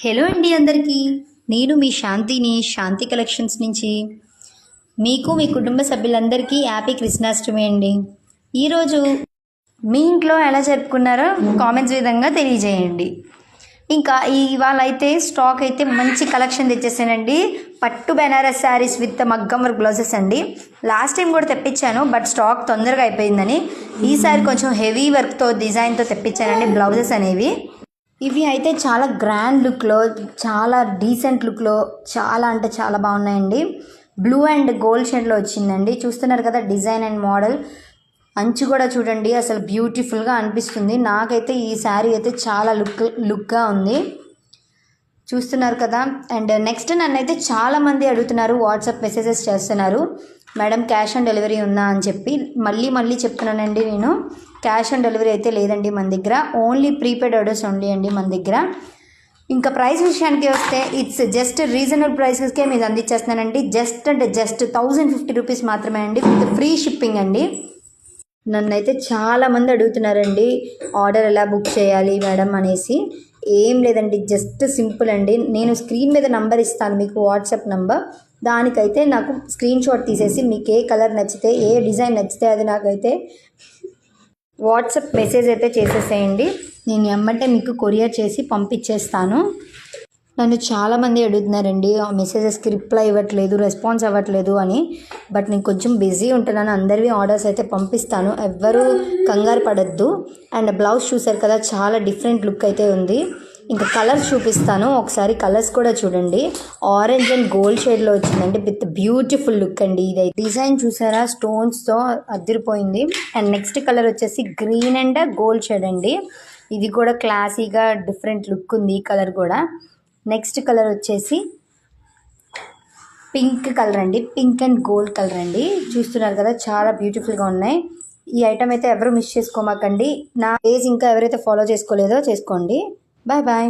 Hello అండి అందరికీ, నేను మీ శాంతిని శాంతి కలెక్షన్స్ నుంచి. మీకు మీ కుటుంబ సభ్యులందరికీ హ్యాపీ కృష్ణాష్టమి అండి. ఈరోజు మీ ఇంట్లో ఎలా జరుపుకున్నారో కామెంట్స్ విధంగా తెలియజేయండి. ఇంకా ఇవాళ అయితే స్టాక్ అయితే మంచి కలెక్షన్ తెచ్చేసానండి. పట్టు బెనారస్ శారీస్ విత్ మగ్గం వర్క్ బ్లౌజెస్ అండి. లాస్ట్ టైం కూడా తెప్పించాను, బట్ స్టాక్ తొందరగా అయిపోయిందని ఈసారి కొంచెం హెవీ వర్క్తో డిజైన్తో తెప్పించానండి బ్లౌజెస్ అనేవి. ఇవి అయితే చాలా గ్రాండ్ లుక్లో, చాలా డీసెంట్ లుక్లో, చాలా అంటే చాలా బాగున్నాయండి. బ్లూ అండ్ గోల్డ్ షేడ్లో వచ్చిందండి. చూస్తున్నారు కదా డిజైన్ అండ్ మోడల్. అంచు కూడా చూడండి, అసలు బ్యూటిఫుల్గా అనిపిస్తుంది. నాకైతే ఈ శారీ అయితే చాలా లుక్గా ఉంది. చూస్తున్నారు కదా. అండ్ నెక్స్ట్ నన్ను అయితే చాలామంది అడుగుతున్నారు, వాట్సాప్ మెసేజెస్ చేస్తున్నారు, మేడం క్యాష్ ఆన్ డెలివరీ ఉందా అని చెప్పి. మళ్ళీ చెప్తున్నానండి, నేను క్యాష్ ఆన్ డెలివరీ అయితే లేదండి మన దగ్గర. ఓన్లీ ప్రీపెయిడ్ ఆర్డర్స్ ఓన్లీ అండి మన దగ్గర. ఇంకా ప్రైస్ విషయానికి వస్తే ఇట్స్ జస్ట్ రీజనబుల్ ప్రైసెస్కే మీరు అందించేస్తున్నానండి. జస్ట్ 1050 రూపీస్ మాత్రమే అండి, విత్ ఫ్రీ షిప్పింగ్ అండి. నన్నైతే చాలామంది అడుగుతున్నారండి ఆర్డర్ ఎలా బుక్ చేయాలి మేడం అనేసి. ఏం లేదండి, జస్ట్ సింపుల్ అండి. నేను స్క్రీన్ మీద నంబర్ ఇస్తాను మీకు, వాట్సాప్ నంబర్. దానికైతే నాకు స్క్రీన్ షాట్ తీసేసి మీకు ఏ కలర్ నచ్చితే, ఏ డిజైన్ నచ్చితే అది నాకైతే వాట్సాప్ మెసేజ్ అయితే చేసేసేయండి. నేను ఎమ్మటే మీకు కొరియర్ చేసి పంపించేస్తాను. నన్ను చాలామంది అడుగుతున్నారండి ఆ మెసేజెస్కి రిప్లై ఇవ్వట్లేదు, రెస్పాన్స్ అవ్వట్లేదు అని. బట్ నేను కొంచెం బిజీ ఉంటున్నాను. అందరివి ఆర్డర్స్ అయితే పంపిస్తాను, ఎవ్వరూ కంగారు పడద్దు. అండ్ బ్లౌజ్ చూసారు కదా, చాలా డిఫరెంట్ లుక్ అయితే ఉంది. ఇంకా కలర్స్ చూపిస్తాను, ఒకసారి కలర్స్ కూడా చూడండి. ఆరెంజ్ అండ్ గోల్డ్ షేడ్లో వచ్చిందండి, విత్ బ్యూటిఫుల్ లుక్ అండి. ఇది డిజైన్ చూసారా, స్టోన్స్తో అదిరిపోయింది. అండ్ నెక్స్ట్ కలర్ వచ్చేసి గ్రీన్ అండ్ గోల్డ్ షేడ్ అండి. ఇది కూడా క్లాసీగా డిఫరెంట్ లుక్ ఉంది ఈ కలర్ కూడా. నెక్స్ట్ కలర్ వచ్చేసి పింక్ కలర్ అండి, పింక్ అండ్ గోల్డ్ కలర్ అండి. చూస్తున్నారు కదా, చాలా బ్యూటిఫుల్గా ఉన్నాయి. ఈ ఐటమ్ అయితే ఎవరు మిస్ చేసుకోమాకండి. నా పేజ్ ఇంకా ఎవరైతే ఫాలో చేసుకోలేదో చేసుకోండి. Bye bye.